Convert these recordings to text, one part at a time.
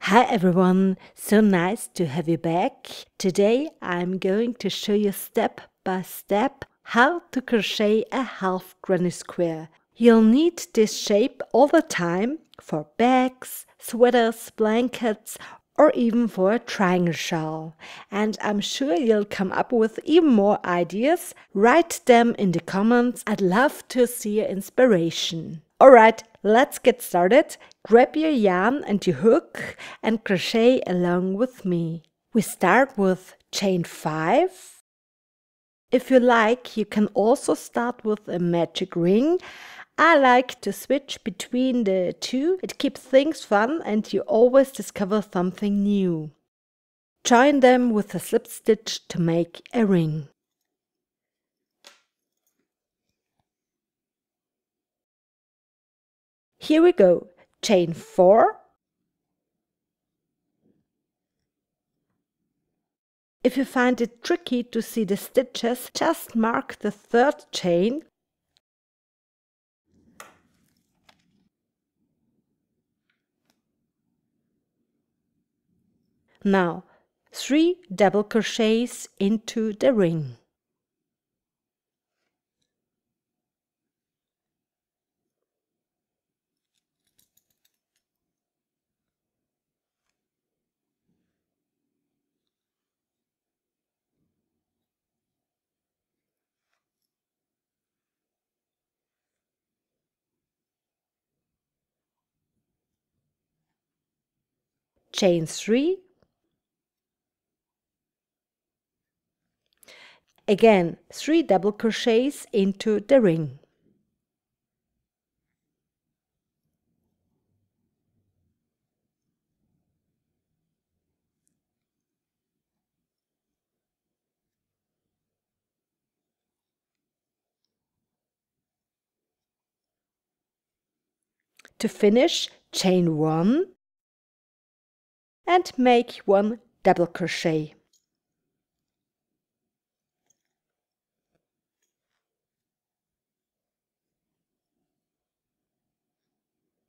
Hi everyone, so nice to have you back. Today I'm going to show you step by step how to crochet a half granny square. You'll need this shape all the time for bags, sweaters, blankets, or even for a triangle shawl. And I'm sure you'll come up with even more ideas. Write them in the comments. I'd love to see your inspiration. Alright, let's get started. Grab your yarn and your hook and crochet along with me. We start with chain 5. If you like, you can also start with a magic ring. I like to switch between the two. It keeps things fun and you always discover something new. Join them with a slip stitch to make a ring. Here we go. Chain 4. If you find it tricky to see the stitches, just mark the 3rd chain. Now, 3 double crochets into the ring. Chain 3. Again, 3 double crochets into the ring. To finish, chain 1 and make 1 double crochet.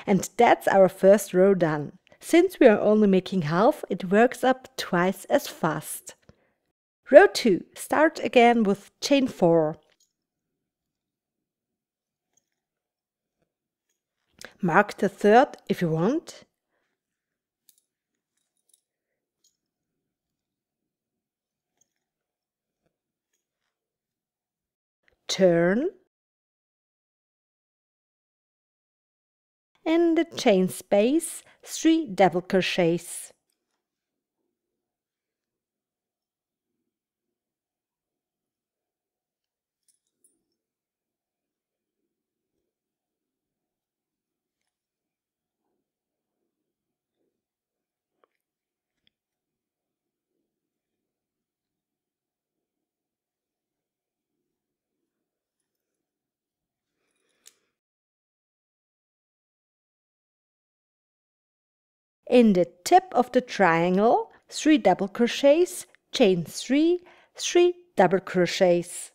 And that's our first row done. Since we are only making half, it works up twice as fast. Row 2. Start again with chain 4. Mark the 3rd if you want. Turn. In the chain space, 3 double crochets. In the tip of the triangle, 3 double crochets, chain 3, 3 double crochets.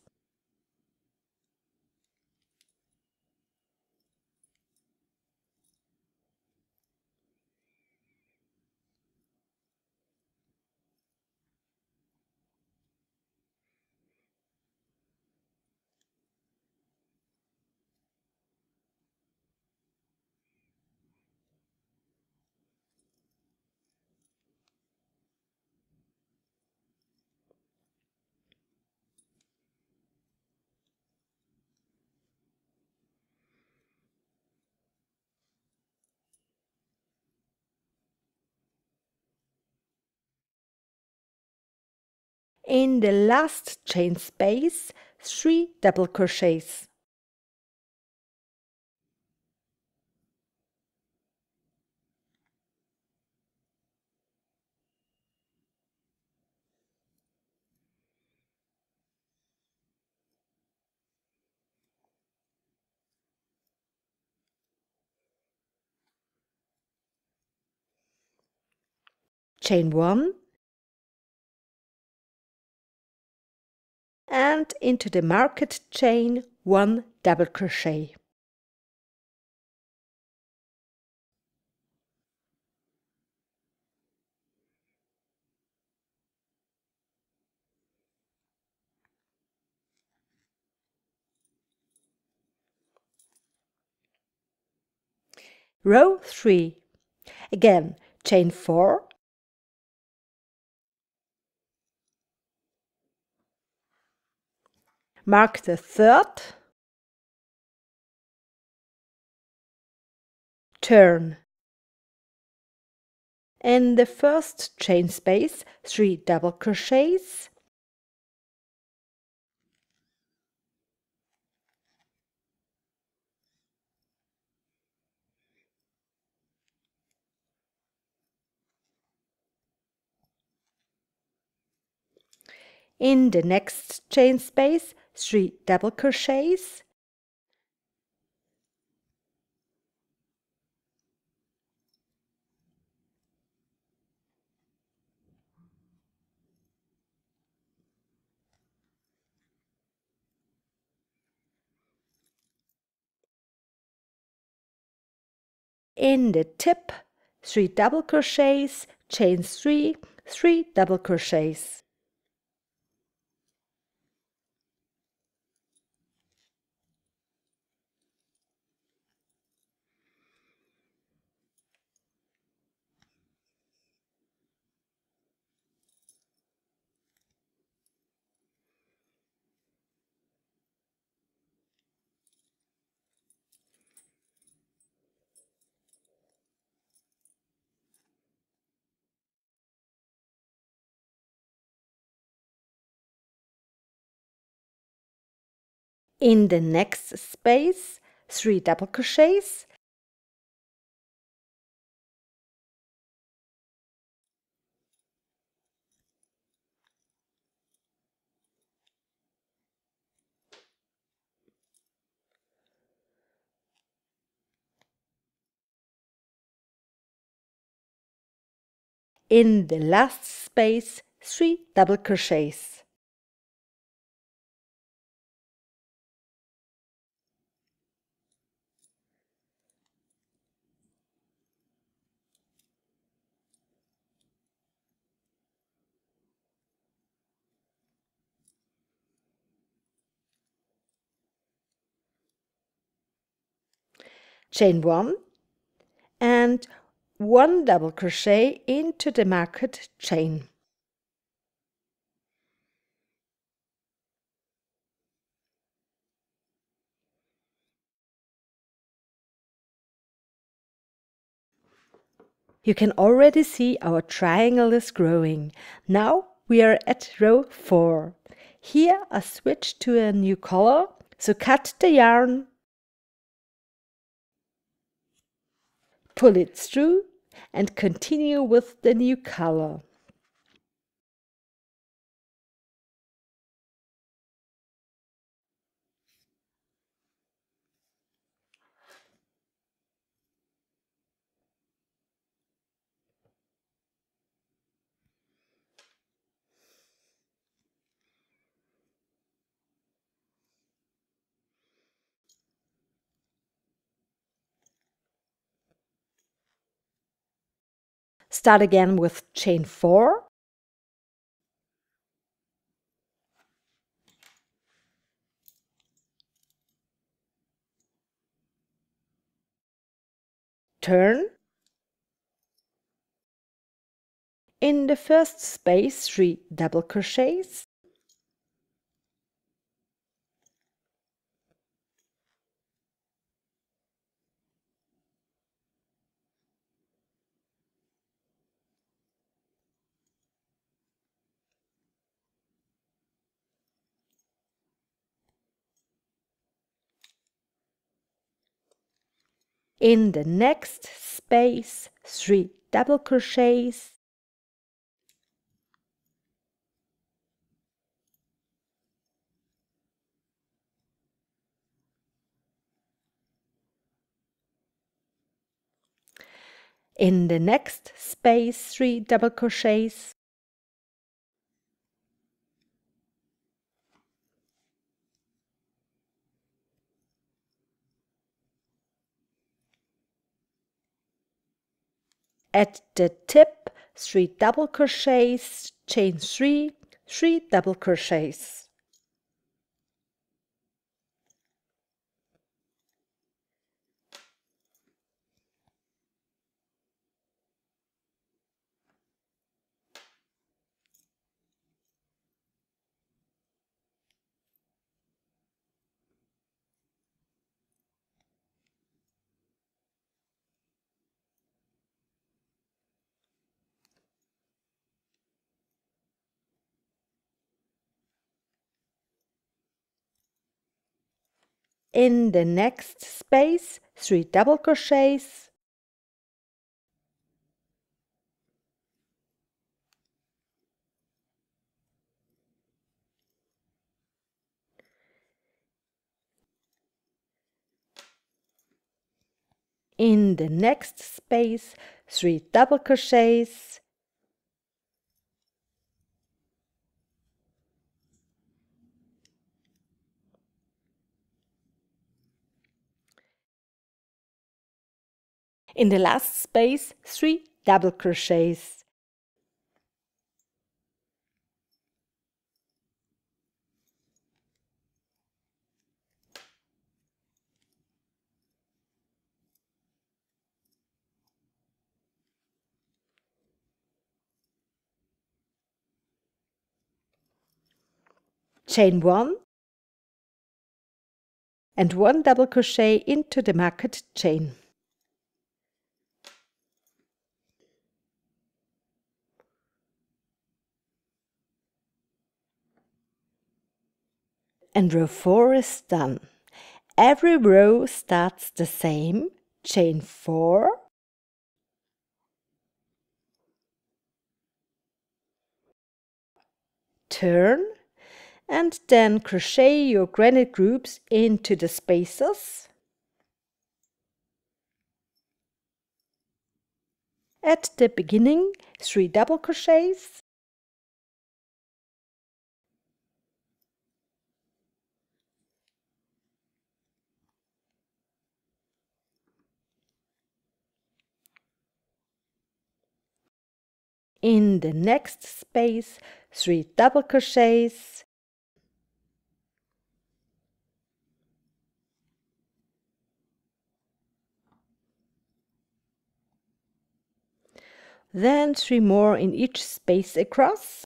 In the last chain space, 3 double crochets. Chain 1 and into the marked chain 1 double crochet. row 3. Again, chain 4, mark the third, turn. In the first chain space, 3 double crochets, in the next chain space, 3 double crochets, in the tip, 3 double crochets, chain 3, 3 double crochets. In the next space, 3 double crochets, in the last space, 3 double crochets. Chain 1 and 1 double crochet into the marked chain. You can already see our triangle is growing. Now we are at row 4. Here I switch to a new color, so cut the yarn, pull it through and continue with the new color. Start again with chain 4, turn, in the first space 3 double crochets, in the next space 3 double crochets, in the next space 3 double crochets, at the tip 3 double crochets, chain 3, 3 double crochets. In the next space, 3 double crochets. In the next space, 3 double crochets. In the last space, 3 double crochets. Chain 1 and 1 double crochet into the marked chain. And row 4 is done. Every row starts the same. Chain 4, turn, and then crochet your granny groups into the spaces. At the beginning, 3 double crochets. In the next space, 3 double crochets. Then 3 more in each space across.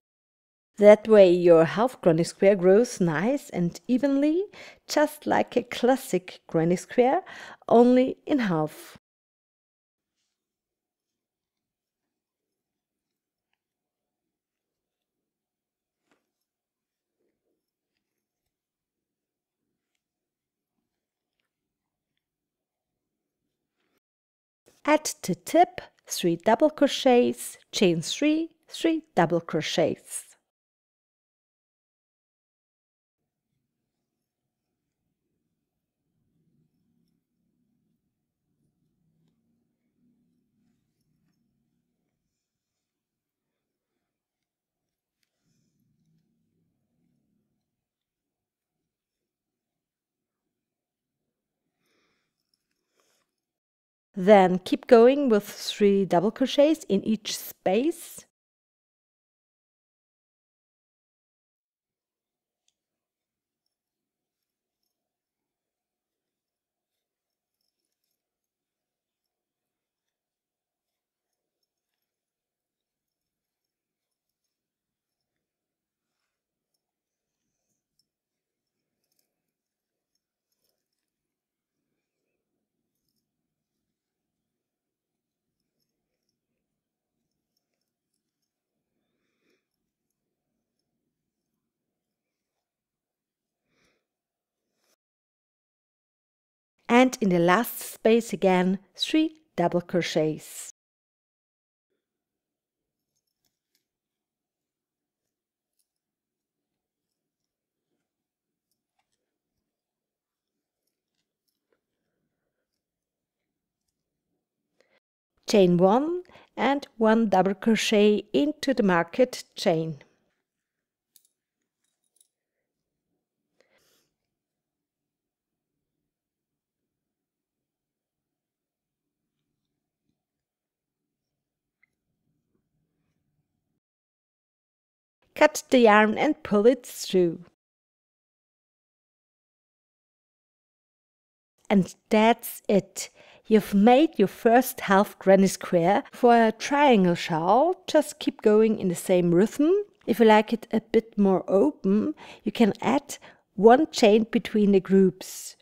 That way your half granny square grows nice and evenly, just like a classic granny square, only in half. At the tip, 3 double crochets, chain 3, 3 double crochets. Then keep going with 3 double crochets in each space. And in the last space again, 3 double crochets. Chain 1 and 1 double crochet into the marked chain. Cut the yarn and pull it through. And that's it. You've made your first half granny square. For a triangle shawl, just keep going in the same rhythm. If you like it a bit more open, you can add 1 chain between the groups.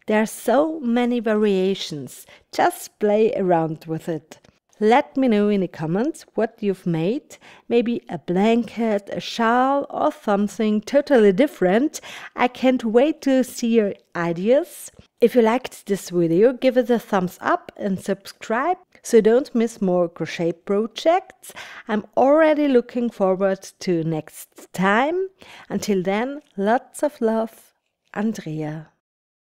There are so many variations. Just play around with it. Let me know in the comments what you've made. Maybe a blanket, a shawl, or something totally different. I can't wait to see your ideas. If you liked this video, give it a thumbs up and subscribe so don't miss more crochet projects. I'm already looking forward to next time. Until then, lots of love, Andrea.